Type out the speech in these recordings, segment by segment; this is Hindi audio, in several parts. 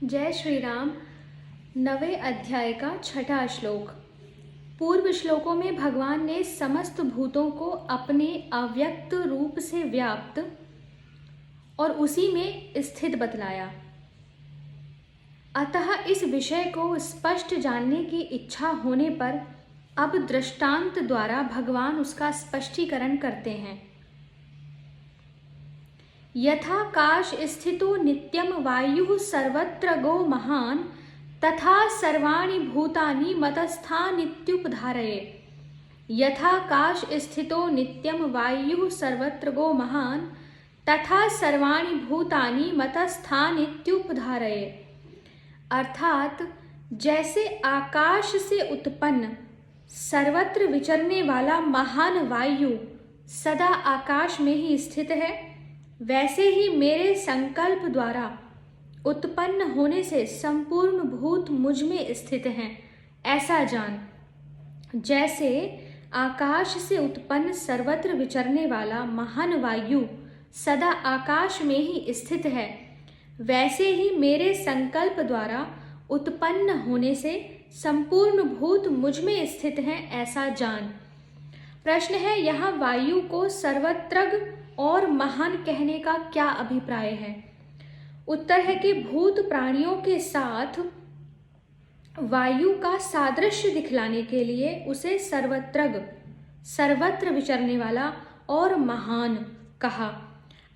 जय श्री राम। 9वें अध्याय का 6ठा श्लोक। पूर्व श्लोकों में भगवान ने समस्त भूतों को अपने अव्यक्त रूप से व्याप्त और उसी में स्थित बतलाया। अतः इस विषय को स्पष्ट जानने की इच्छा होने पर अब दृष्टांत द्वारा भगवान उसका स्पष्टीकरण करते हैं। यथाकाश स्थितो नित्यम वायुः सर्वत्र गो महान् तथा सर्वाणि भूतानि मतस्थानित्युपधारये। यथाकाश स्थितो नित्यम वायुः सर्वत्र गो महान् तथा सर्वाणि भूतानि मतस्थानित्युपधारये। अर्थात जैसे आकाश से उत्पन्न सर्वत्र विचरने वाला महान वायु सदा आकाश में ही स्थित है, वैसे ही मेरे संकल्प द्वारा उत्पन्न होने से संपूर्ण भूत मुझ में स्थित हैं, ऐसा जान। जैसे आकाश से उत्पन्न सर्वत्र विचरने वाला महान वायु सदा आकाश में ही स्थित है, वैसे ही मेरे संकल्प द्वारा उत्पन्न होने से संपूर्ण भूत मुझ में स्थित हैं, ऐसा जान। प्रश्न है, यहाँ वायु को सर्वत्रग और महान कहने का क्या अभिप्राय है? उत्तर है कि भूत प्राणियों के साथ वायु का सादृश्य दिखलाने के लिए उसे सर्वत्रग, सर्वत्र विचरने वाला और महान कहा।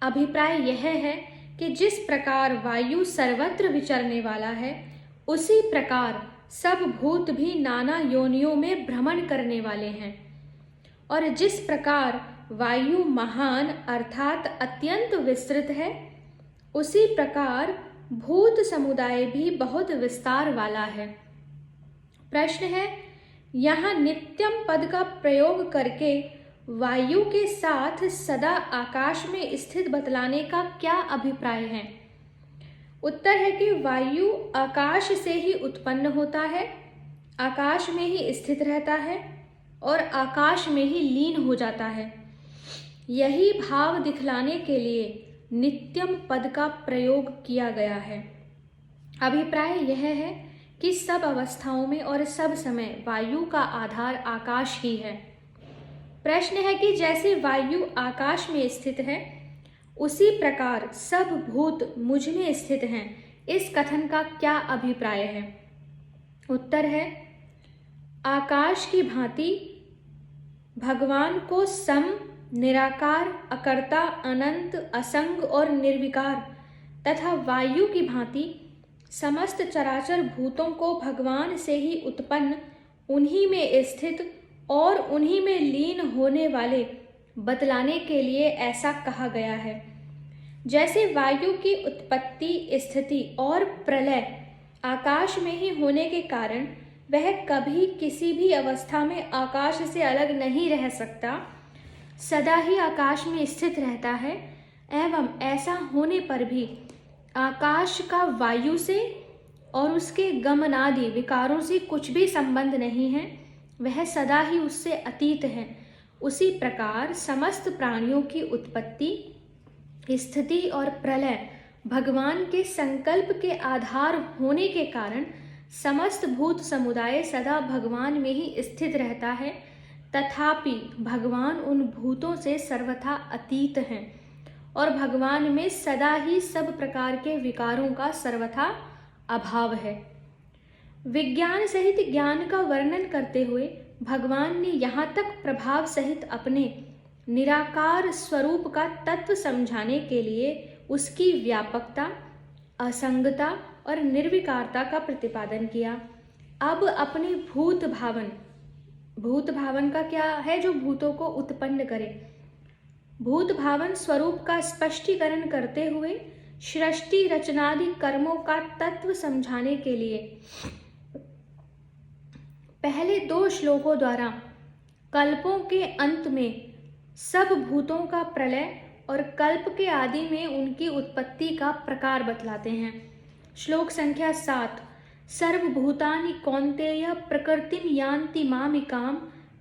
अभिप्राय यह है कि जिस प्रकार वायु सर्वत्र विचरने वाला है, उसी प्रकार सब भूत भी नाना योनियों में भ्रमण करने वाले हैं, और जिस प्रकार वायु महान अर्थात अत्यंत विस्तृत है, उसी प्रकार भूत समुदाय भी बहुत विस्तार वाला है। प्रश्न है, यहाँ नित्यम पद का प्रयोग करके वायु के साथ सदा आकाश में स्थित बतलाने का क्या अभिप्राय है? उत्तर है कि वायु आकाश से ही उत्पन्न होता है, आकाश में ही स्थित रहता है और आकाश में ही लीन हो जाता है। यही भाव दिखलाने के लिए नित्यम पद का प्रयोग किया गया है। अभिप्राय यह है कि सब अवस्थाओं में और सब समय वायु का आधार आकाश ही है। प्रश्न है कि जैसे वायु आकाश में स्थित है, उसी प्रकार सब भूत मुझ में स्थित हैं, इस कथन का क्या अभिप्राय है? उत्तर है, आकाश की भांति भगवान को सम, निराकार, अकर्ता, अनंत, असंग और निर्विकार तथा वायु की भांति समस्त चराचर भूतों को भगवान से ही उत्पन्न, उन्हीं में स्थित और उन्हीं में लीन होने वाले बतलाने के लिए ऐसा कहा गया है। जैसे वायु की उत्पत्ति, स्थिति और प्रलय आकाश में ही होने के कारण वह कभी किसी भी अवस्था में आकाश से अलग नहीं रह सकता, सदा ही आकाश में स्थित रहता है, एवं ऐसा होने पर भी आकाश का वायु से और उसके गमनादि विकारों से कुछ भी संबंध नहीं है, वह सदा ही उससे अतीत है। उसी प्रकार समस्त प्राणियों की उत्पत्ति, स्थिति और प्रलय भगवान के संकल्प के आधार होने के कारण समस्त भूत समुदाय सदा भगवान में ही स्थित रहता है, तथापि भगवान उन भूतों से सर्वथा अतीत हैं और भगवान में सदा ही सब प्रकार के विकारों का सर्वथा अभाव है। विज्ञान सहित ज्ञान का वर्णन करते हुए भगवान ने यहाँ तक प्रभाव सहित अपने निराकार स्वरूप का तत्व समझाने के लिए उसकी व्यापकता, असंगता और निर्विकारता का प्रतिपादन किया। अब अपने भूत भावन का क्या है? जो भूतों को उत्पन्न करे। भूत भावन स्वरूप का स्पष्टीकरण करते हुए सृष्टि रचनादि कर्मों का तत्व समझाने के लिए पहले 2 श्लोकों द्वारा कल्पों के अंत में सब भूतों का प्रलय और कल्प के आदि में उनकी उत्पत्ति का प्रकार बतलाते हैं। श्लोक संख्या 7। सर्वभूतानि कौन्तेय प्रकृतिं यान्ति मामिकां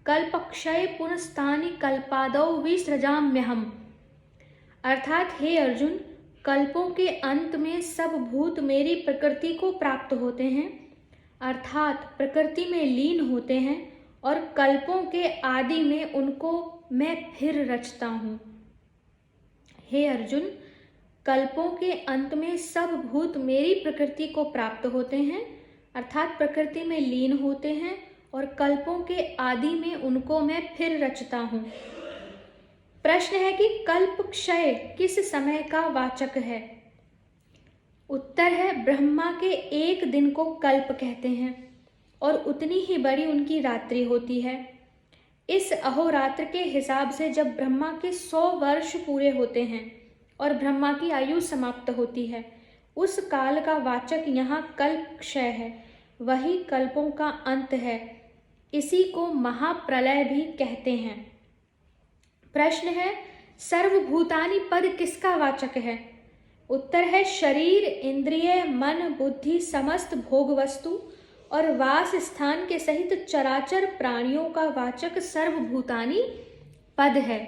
कल्पक्षय पुनस्तानि कल्पादौ विसृजाम्यहम्। अर्थात हे अर्जुन, कल्पों के अंत में सब भूत मेरी प्रकृति को प्राप्त होते हैं, अर्थात प्रकृति में लीन होते हैं, और कल्पों के आदि में उनको मैं फिर रचता हूँ। हे अर्जुन, कल्पों के अंत में सब भूत मेरी प्रकृति को प्राप्त होते हैं, अर्थात प्रकृति में लीन होते हैं, और कल्पों के आदि में उनको मैं फिर रचता हूँ। प्रश्न है कि कल्प क्षय किस समय का वाचक है? उत्तर है, ब्रह्मा के एक दिन को कल्प कहते हैं और उतनी ही बड़ी उनकी रात्रि होती है। इस अहोरात्र के हिसाब से जब ब्रह्मा के 100 वर्ष पूरे होते हैं और ब्रह्मा की आयु समाप्त होती है, उस काल का वाचक यहाँ कल्प क्षय है, वही कल्पों का अंत है। इसी को महाप्रलय भी कहते हैं। प्रश्न है, सर्वभूतानि पद किसका वाचक है? उत्तर है, शरीर, इंद्रिय, मन, बुद्धि, समस्त भोग वस्तु और वास स्थान के सहित चराचर प्राणियों का वाचक सर्वभूतानि पद है।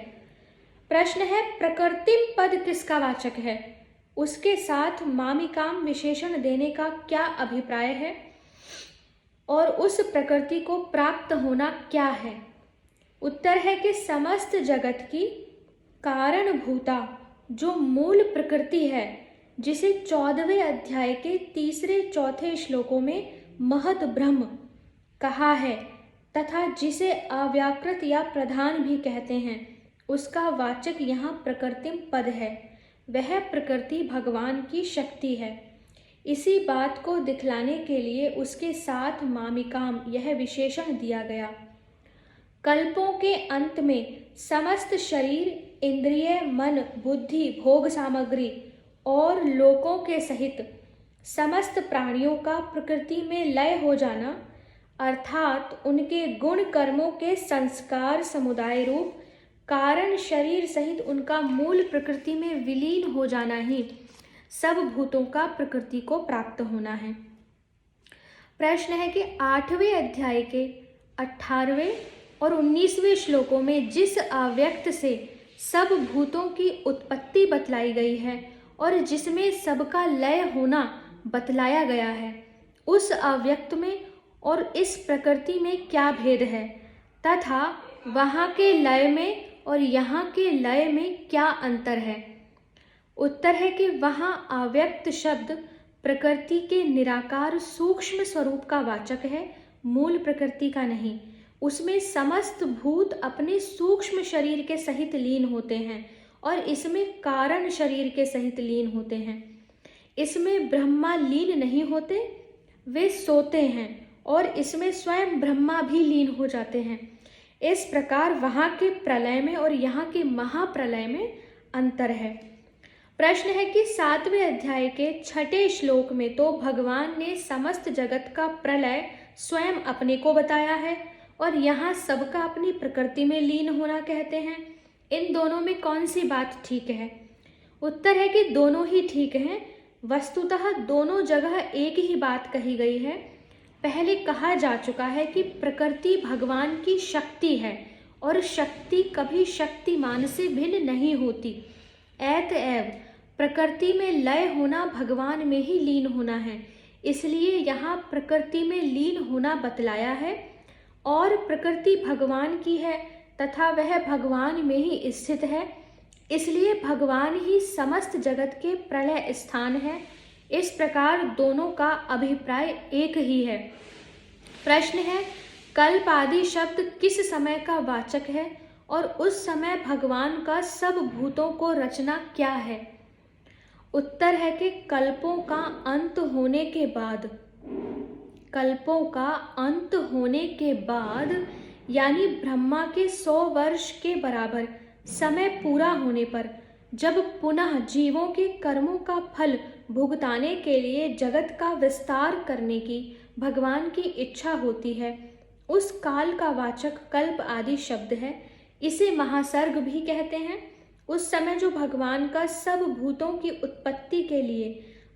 प्रश्न है, प्रकृतिम पद किसका वाचक है? उसके साथ मामिकाम विशेषण देने का क्या अभिप्राय है और उस प्रकृति को प्राप्त होना क्या है? उत्तर है कि समस्त जगत की कारणभूता जो मूल प्रकृति है, जिसे 14वें अध्याय के 3-4 श्लोकों में महत ब्रह्म कहा है तथा जिसे अव्याकृत या प्रधान भी कहते हैं, उसका वाचक यहाँ प्रकृतिम पद है। वह प्रकृति भगवान की शक्ति है। इसी बात को दिखलाने के लिए उसके साथ मामिकाम यह विशेषण दिया गया। कल्पों के अंत में समस्त शरीर, इंद्रिय, मन, बुद्धि, भोग सामग्री और लोकों के सहित समस्त प्राणियों का प्रकृति में लय हो जाना, अर्थात उनके गुण कर्मों के संस्कार समुदाय रूप कारण शरीर सहित उनका मूल प्रकृति में विलीन हो जाना ही सब भूतों का प्रकृति को प्राप्त होना है। प्रश्न है कि 8वें अध्याय के 18वें और 19वें श्लोकों में जिस अव्यक्त से सब भूतों की उत्पत्ति बतलाई गई है और जिसमें सबका लय होना बतलाया गया है, उस अव्यक्त में और इस प्रकृति में क्या भेद है तथा वहाँ के लय में और यहाँ के लय में क्या अंतर है? उत्तर है कि वहाँ अव्यक्त शब्द प्रकृति के निराकार सूक्ष्म स्वरूप का वाचक है, मूल प्रकृति का नहीं। उसमें समस्त भूत अपने सूक्ष्म शरीर के सहित लीन होते हैं और इसमें कारण शरीर के सहित लीन होते हैं। इसमें ब्रह्मा लीन नहीं होते, वे सोते हैं और इसमें स्वयं ब्रह्मा भी लीन हो जाते हैं। इस प्रकार वहाँ के प्रलय में और यहाँ के महाप्रलय में अंतर है। प्रश्न है कि 7वें अध्याय के 6ठे श्लोक में तो भगवान ने समस्त जगत का प्रलय स्वयं अपने को बताया है और यहाँ सबका अपनी प्रकृति में लीन होना कहते हैं। इन दोनों में कौन सी बात ठीक है? उत्तर है कि दोनों ही ठीक हैं। वस्तुतः दोनों जगह एक ही बात कही गई है। पहले कहा जा चुका है कि प्रकृति भगवान की शक्ति है और शक्ति कभी शक्तिमान से भिन्न नहीं होती। अतएव प्रकृति में लय होना भगवान में ही लीन होना है, इसलिए यहाँ प्रकृति में लीन होना बतलाया है। और प्रकृति भगवान की है तथा वह भगवान में ही स्थित है, इसलिए भगवान ही समस्त जगत के प्रलय स्थान है। इस प्रकार दोनों का अभिप्राय एक ही है। प्रश्न है, कल्प आदि शब्द किस समय का वाचक है और उस समय भगवान का सब भूतों को रचना क्या है? उत्तर है कि कल्पों का अंत होने के बाद, कल्पों का अंत होने के बाद यानी ब्रह्मा के 100 वर्ष के बराबर समय पूरा होने पर, जब पुनः जीवों के कर्मों का फल भुगताने के लिए जगत का विस्तार करने की भगवान की इच्छा होती है, उस काल का वाचक कल्प आदि शब्द है। इसे महासर्ग भी कहते हैं। उस समय जो भगवान का सब भूतों की उत्पत्ति के लिए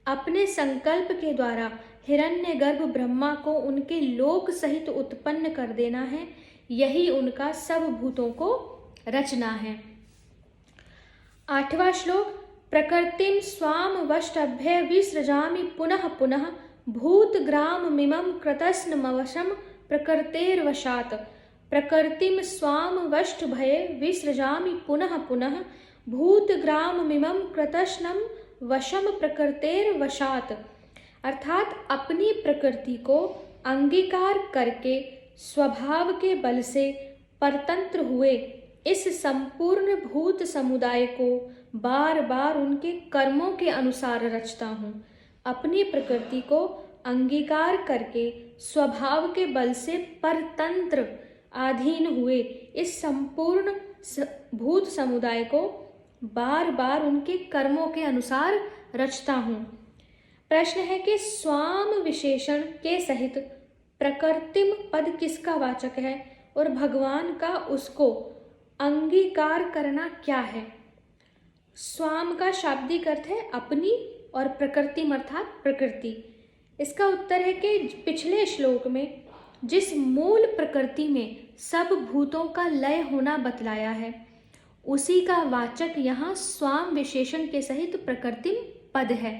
अपने संकल्प के द्वारा हिरण्यगर्भ ब्रह्मा को उनके लोक सहित उत्पन्न कर देना है, यही उनका सब भूतों को रचना है। 8वां श्लोक, प्रकृतिं स्वाम वष्टभ्य विसृजामि पुनः पुनः भूतग्राममिमं कृतस्नमवशं प्रकृतेर्वशात्। प्रकृतिं स्वाम वष्टभये विसृजामि पुनः पुनः भूतग्राममिमं कृतस्नं वशम प्रकृतेर्वशात्। अर्थात अपनी प्रकृति को अंगीकार करके स्वभाव के बल से परतंत्र हुए इस संपूर्ण भूत समुदाय को बार बार उनके कर्मों के अनुसार रचता हूँ। अपनी प्रकृति को अंगीकार करके स्वभाव के बल से परतंत्र अधीन हुए इस संपूर्ण भूत समुदाय को बार बार उनके कर्मों के अनुसार रचता हूँ। प्रश्न है कि स्वाम विशेषण के सहित प्रकृतिम पद किसका वाचक है और भगवान का उसको अंगीकार करना क्या है? स्वाम का शाब्दिक अर्थ है अपनी और प्रकृतिम अर्थात प्रकृति। इसका उत्तर है कि पिछले श्लोक में जिस मूल प्रकृति में सब भूतों का लय होना बतलाया है उसी का वाचक यहाँ स्वाम विशेषण के सहित प्रकृतिम पद है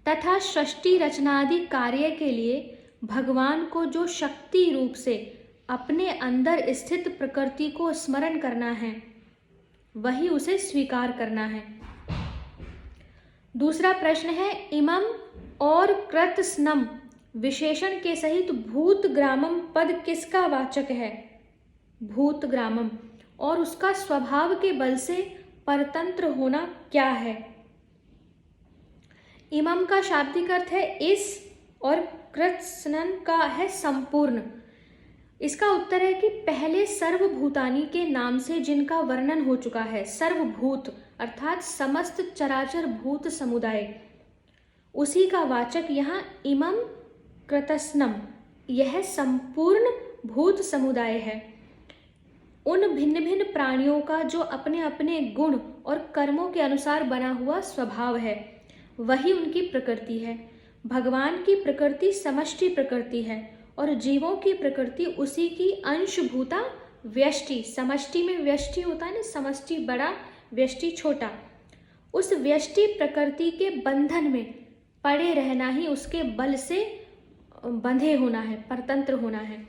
तथा सृष्टि रचनादि कार्य के लिए भगवान को जो शक्ति रूप से अपने अंदर स्थित प्रकृति को स्मरण करना है वही उसे स्वीकार करना है। दूसरा प्रश्न है इमम और कृतस्नम विशेषण के सहित भूतग्रामम पद किसका वाचक है? भूतग्रामम और उसका स्वभाव के बल से परतंत्र होना क्या है? इमम का शाब्दिक अर्थ है इस और कृतस्नन का है संपूर्ण। इसका उत्तर है कि पहले सर्वभूतानी के नाम से जिनका वर्णन हो चुका है, सर्वभूत अर्थात समस्त चराचर भूत समुदाय, उसी का वाचक यहाँ इमम कृतस्नम यह संपूर्ण भूत समुदाय है। उन भिन्न भिन्न प्राणियों का जो अपने अपने गुण और कर्मों के अनुसार बना हुआ स्वभाव है वही उनकी प्रकृति है। भगवान की प्रकृति समष्टि प्रकृति है और जीवों की प्रकृति उसी की अंशभूता व्यष्टि। समष्टि में व्यष्टि होता है ना, समष्टि बड़ा व्यष्टि छोटा। उस व्यष्टि प्रकृति के बंधन में पड़े रहना ही उसके बल से बंधे होना है, परतंत्र होना है।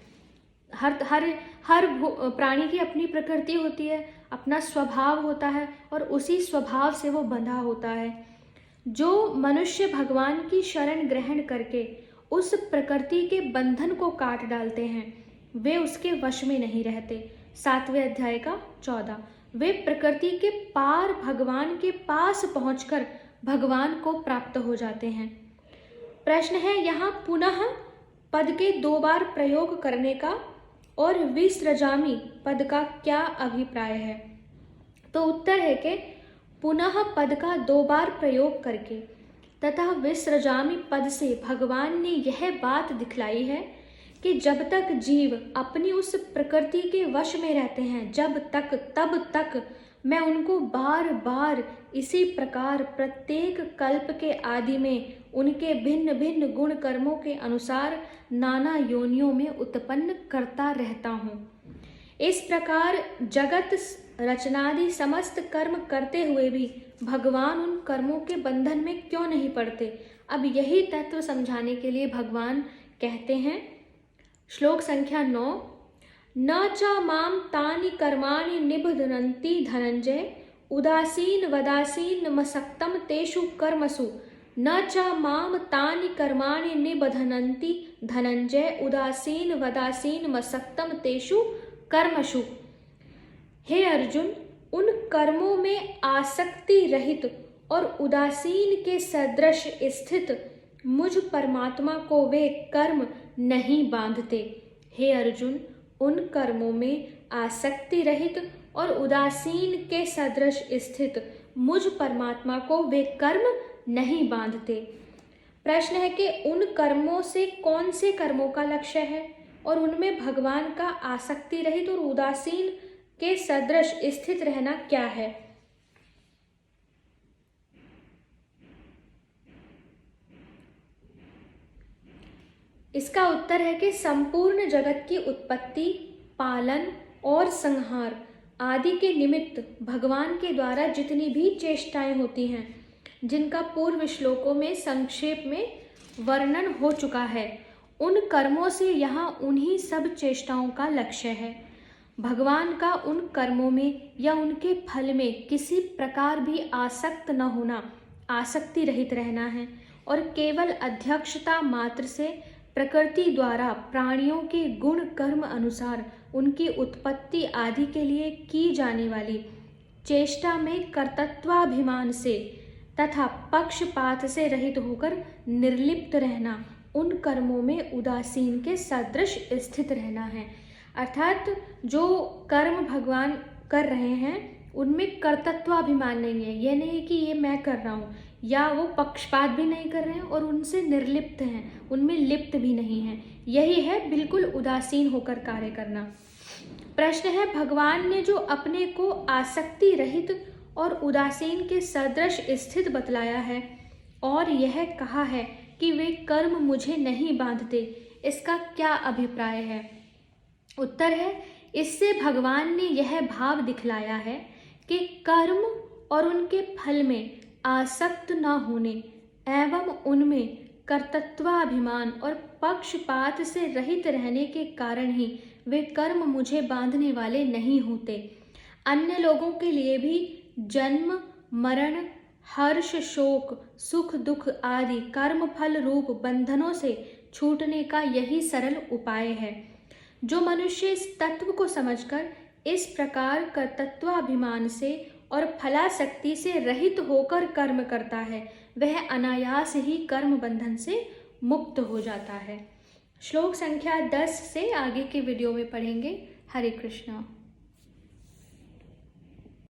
हर प्राणी की अपनी प्रकृति होती है, अपना स्वभाव होता है और उसी स्वभाव से वो बंधा होता है। जो मनुष्य भगवान की शरण ग्रहण करके उस प्रकृति के बंधन को काट डालते हैं वे उसके वश में नहीं रहते। 7वें अध्याय का 14। वे प्रकृति के पार भगवान के पास पहुंचकर भगवान को प्राप्त हो जाते हैं। प्रश्न है यहाँ पुनः पद के 2 बार प्रयोग करने का और विसृजामि पद का क्या अभिप्राय है? तो उत्तर है कि पुनः पद का 2 बार प्रयोग करके तथा विसृजामि पद से भगवान ने यह बात दिखलाई है कि जब तक जीव अपनी उस प्रकृति के वश में रहते हैं तब तक मैं उनको बार बार इसी प्रकार प्रत्येक कल्प के आदि में उनके भिन्न भिन्न गुण कर्मों के अनुसार नाना योनियों में उत्पन्न करता रहता हूँ। इस प्रकार जगत रचनादि समस्त कर्म करते हुए भी भगवान उन कर्मों के बंधन में क्यों नहीं पड़ते? अब यही तत्व समझाने के लिए भगवान कहते हैं, श्लोक संख्या 9, न च माम तानि कर्माणि निबध्नन्ति धनंजय उदासीन वदासीन मसक्तम तेषु कर्मसु। न च माम तानि कर्माणि निबध्नन्ति धनंजय उदासीन वदासीन मसक्तम तेषु कर्मसु। हे अर्जुन, उन कर्मों में आसक्ति रहित और उदासीन के सदृश स्थित मुझ परमात्मा को वे कर्म नहीं बांधते। हे अर्जुन, उन कर्मों में आसक्ति रहित और उदासीन के सदृश स्थित मुझ परमात्मा को वे कर्म नहीं बांधते। प्रश्न है कि उन कर्मों से कौन से कर्मों का लक्ष्य है और उनमें भगवान का आसक्ति रहित और उदासीन के सदृश स्थित रहना क्या है? इसका उत्तर है कि संपूर्ण जगत की उत्पत्ति, पालन और संहार आदि के निमित्त भगवान के द्वारा जितनी भी चेष्टाएं होती हैं, जिनका पूर्व श्लोकों में संक्षेप में वर्णन हो चुका है, उन कर्मों से यहाँ उन्हीं सब चेष्टाओं का लक्ष्य है। भगवान का उन कर्मों में या उनके फल में किसी प्रकार भी आसक्त न होना, आसक्ति रहित रहना है और केवल अध्यक्षता मात्र से प्रकृति द्वारा प्राणियों के गुण कर्म अनुसार उनकी उत्पत्ति आदि के लिए की जाने वाली चेष्टा में कर्तृत्वाभिमान से तथा पक्षपात से रहित होकर निर्लिप्त रहना, उन कर्मों में उदासीन के सदृश स्थित रहना है। अर्थात जो कर्म भगवान कर रहे हैं उनमें कर्तृत्वाभिमान नहीं है। यह नहीं है कि ये मैं कर रहा हूँ, या वो पक्षपात भी नहीं कर रहे हैं और उनसे निर्लिप्त हैं, उनमें लिप्त भी नहीं है। यही है बिल्कुल उदासीन होकर कार्य करना। प्रश्न है, भगवान ने जो अपने को आसक्ति रहित और उदासीन के सदृश स्थित बतलाया है और यह कहा है कि वे कर्म मुझे नहीं बांधते, इसका क्या अभिप्राय है? उत्तर है, इससे भगवान ने यह भाव दिखलाया है कि कर्म और उनके फल में आसक्त न होने एवं उनमें कर्तृत्वाभिमान और पक्षपात से रहित रहने के कारण ही वे कर्म मुझे बांधने वाले नहीं होते। अन्य लोगों के लिए भी जन्म मरण हर्ष शोक सुख दुख आदि कर्म फल रूप बंधनों से छूटने का यही सरल उपाय है। जो मनुष्य इस तत्व को समझकर इस प्रकार कर्तृत्वाभिमान से और फलासक्ति से रहित होकर कर्म करता है, वह अनायास ही कर्म बंधन से मुक्त हो जाता है। श्लोक संख्या 10 से आगे के वीडियो में पढ़ेंगे। हरे कृष्णा।